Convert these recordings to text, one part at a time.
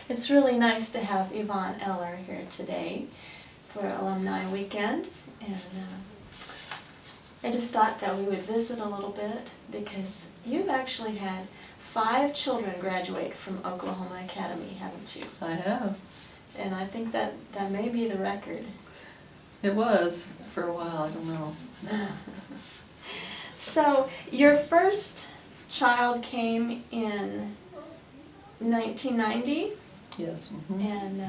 It's really nice to have Yvonne Eller here today for Alumni Weekend, and I just thought that we would visit a little bit because you've actually had 5 children graduate from Oklahoma Academy, haven't you? I have. And I think that may be the record. It was for a while, I don't know. So your first child came in 1990? Yes. And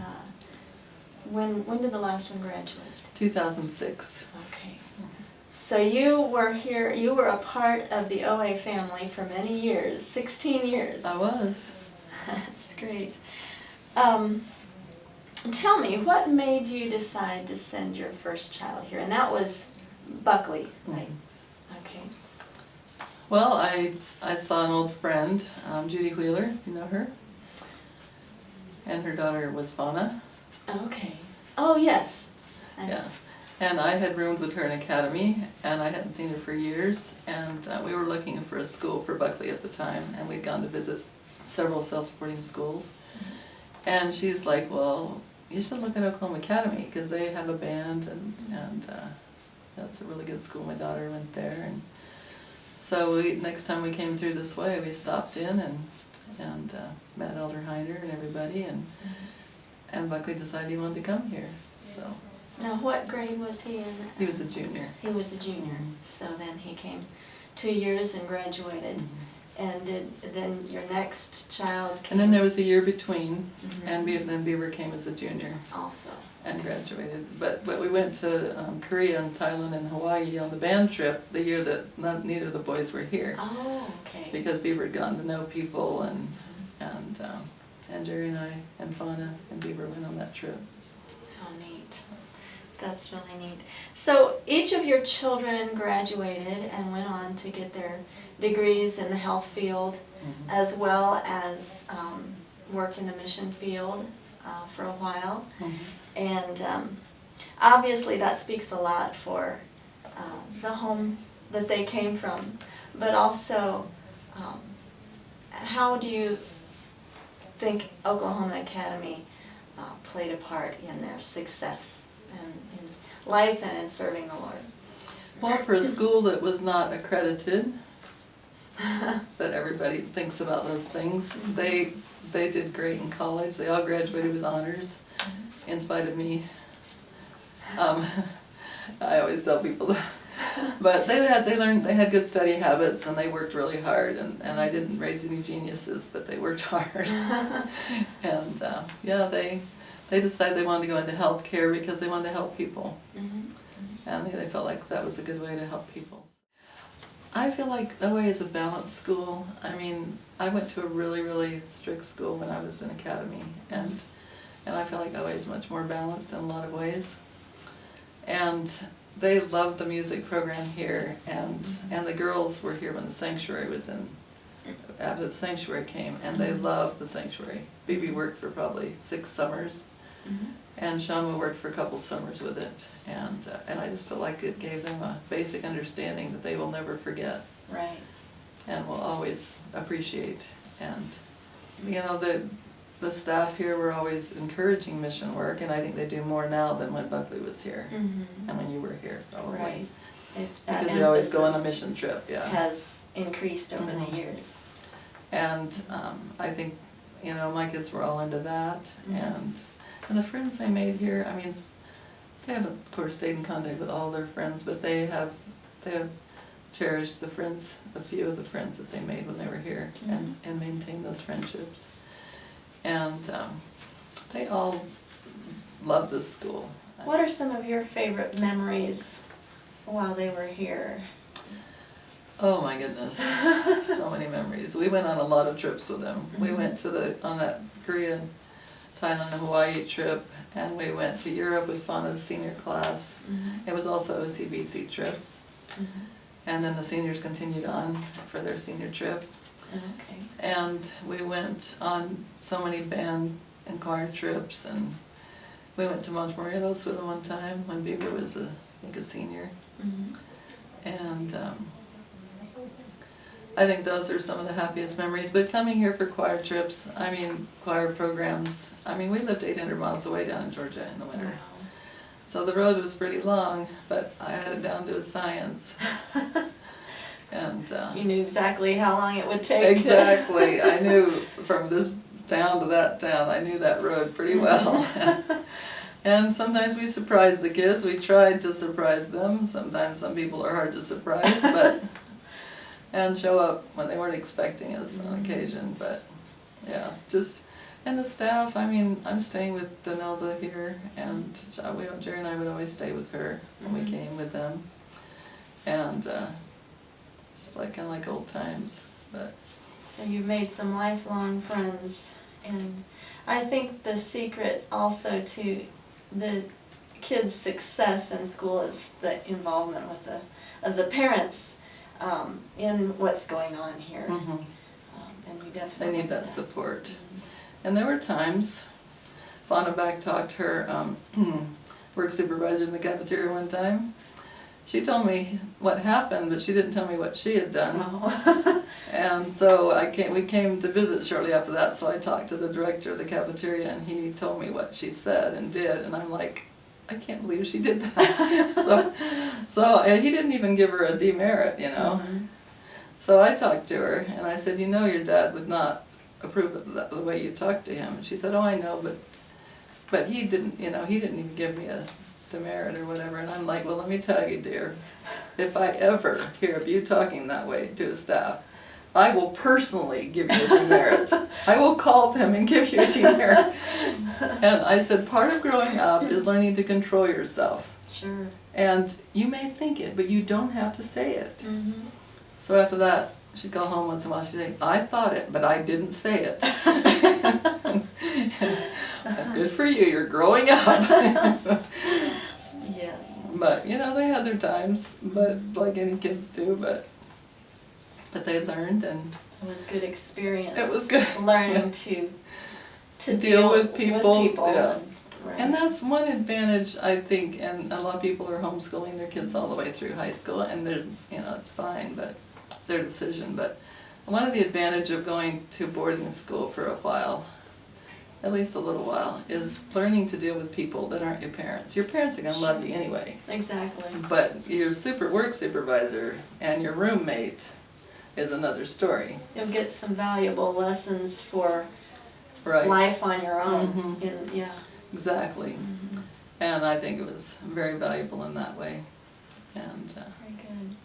when did the last one graduate? 2006. Okay. So you were here, you were a part of the OA family for many years, 16 years. I was. That's great. Tell me, what made you decide to send your first child here? And that was Buckley, right? Okay. Well, I saw an old friend, Judy Wheeler, you know her? And her daughter was Fauna. Okay. Oh, yes. Yeah. And I had roomed with her in Academy, and I hadn't seen her for years, and we were looking for a school for Buckley at the time, and we'd gone to visit several self-supporting schools. And she's like, well, you should look at Oklahoma Academy, because they have a band, and that's a really good school. My daughter went there, and so next time we came through this way, we stopped in and met Elder Heiner and everybody, and Buckley decided he wanted to come here. So. Now, what grade was he in? He was a junior. He was a junior. So then he came 2 years and graduated. And then your next child came? And then there was a year between, and then Beaver came as a junior. Also. And graduated. But we went to Korea and Thailand and Hawaii on the band trip the year that neither of the boys were here. Oh, okay. Because Beaver had gotten to know people, and Jerry and I and Fauna and Beaver went on that trip. How neat. That's really neat. So each of your children graduated and went on to get their degrees in the health field, as well as work in the mission field for a while. And obviously that speaks a lot for the home that they came from, but also how do you think Oklahoma Academy played a part in their success and in life and in serving the Lord? Well, for a school that was not accredited, that everybody thinks about those things, they did great in college. They all graduated with honors, in spite of me. I always tell people that. But they had good study habits, and they worked really hard, and I didn't raise any geniuses, but they worked hard. And yeah, they decided they wanted to go into healthcare because they wanted to help people. And they felt like that was a good way to help people. I feel like OA is a balanced school. I mean, I went to a really, really strict school when I was in Academy, and I feel like OA is much more balanced in a lot of ways. And they loved the music program here, and the girls were here when the sanctuary was in, after the sanctuary came, and they loved the sanctuary. Bibi worked for probably 6 summers, and Shanwa worked for a couple summers with it, and I just feel like it gave them a basic understanding that they will never forget. Right. And will always appreciate. And you know, the staff here were always encouraging mission work, and I think they do more now than when Buckley was here, and when you were here, probably. Right. Because they always go on a mission trip, yeah. Has increased over the years. And I think, you know, my kids were all into that, and the friends they made here, I mean, they haven't, of course, stayed in contact with all their friends, but they have cherished the friends, a few of the friends that they made when they were here, and maintained those friendships. And they all love this school. What are some of your favorite memories while they were here? Oh my goodness, so many memories. We went on a lot of trips with them. We went to on that Korean, Thailand, and Hawaii trip, and we went to Europe with Fauna's senior class. It was also a CBC trip. And then the seniors continued on for their senior trip. Okay. And we went on so many band and choir trips, and we went to Montmorelos with them one time when Beaver was, I think, a senior. And I think those are some of the happiest memories. But coming here for choir trips, choir programs, we lived 800 miles away down in Georgia in the winter. Wow. So the road was pretty long, but I had it down to a science. And You knew exactly how long it would take. exactly. I knew from this town to that town, I knew that road pretty well. And sometimes we surprised the kids. We tried to surprise them. Sometimes some people are hard to surprise, and show up when they weren't expecting us on occasion. But yeah, and the staff. I'm staying with Donelda here, and Jerry and I would always stay with her when we came with them, and just kind of like old times. But So you've made some lifelong friends, and I think the secret also to the kids' success in school is the involvement of the parents in what's going on here. And you definitely they need that support. And there were times, Fauna back talked her work supervisor in the cafeteria one time. She told me what happened, but she didn't tell me what she had done. Oh. And so we came to visit shortly after that, so I talked to the director of the cafeteria, and he told me what she said and did, and I'm like, I can't believe she did that. so he didn't even give her a demerit, So I talked to her, and I said, your dad would not approve of the way you talked to him. And she said, oh, I know, but he didn't, he didn't even give me a demerit or whatever. And I'm like, well, let me tell you, dear, if I ever hear of you talking that way to a staff, I will personally give you a demerit. I will call them and give you a demerit. And I said, part of growing up is learning to control yourself. Sure. And you may think it, but you don't have to say it. Mm-hmm. So after that, she'd go home once in a while, she'd say, I thought it, but I didn't say it. Good for you, you're growing up. Yes. But, they had their times, but like any kids do, but they learned, and it was good experience. It was good. Learning to deal with people. Yeah. Right. And that's one advantage, I think, and a lot of people are homeschooling their kids all the way through high school, and there's, it's fine, but it's their decision. But one of the advantage of going to boarding school for a while, at least a little while, is learning to deal with people that aren't your parents. Your parents are going to love you anyway. Exactly. But your work supervisor and your roommate is another story. You'll get some valuable lessons for Right. life on your own. Mhm. Exactly. And I think it was very valuable in that way. And Very good.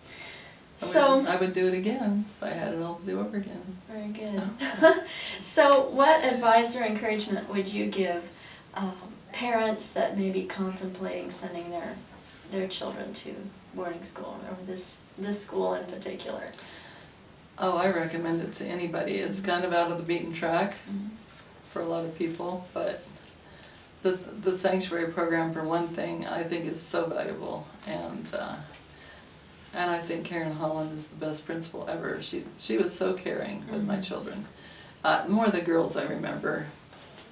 So I would do it again if I had it all to do over again. very good. So what advice or encouragement would you give parents that may be contemplating sending their children to boarding school, or this school in particular? Oh, I recommend it to anybody. It's kind of out of the beaten track for a lot of people, but the sanctuary program, for one thing, I think is so valuable, and I think Karen Holland is the best principal ever. She was so caring with my children. More the girls, I remember,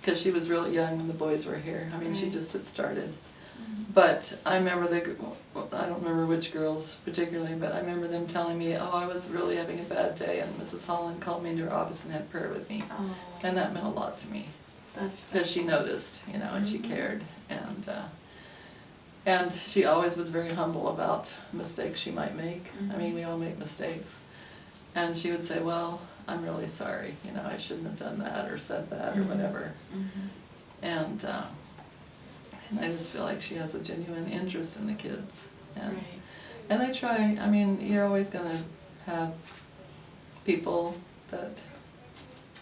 because she was really young when the boys were here. She just had started. But I remember I don't remember which girls particularly, but I remember them telling me, oh, I was really having a bad day, and Mrs. Holland called me into her office and had prayer with me. Oh. And that meant a lot to me. That's because she noticed, and she cared, and she always was very humble about mistakes she might make. We all make mistakes, and she would say, well, I'm really sorry, I shouldn't have done that or said that or whatever. And I just feel like she has a genuine interest in the kids, and they try. You're always going to have people that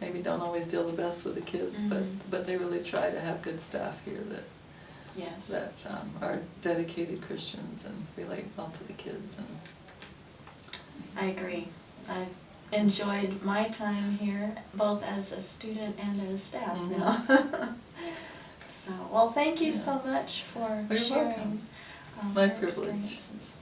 maybe don't always deal the best with the kids, but they really try to have good staff here that are dedicated Christians and relate well to the kids. And I agree. I've enjoyed my time here, both as a student and as staff now. So, well, thank you so much for You're sharing welcome. My your privilege. experiences.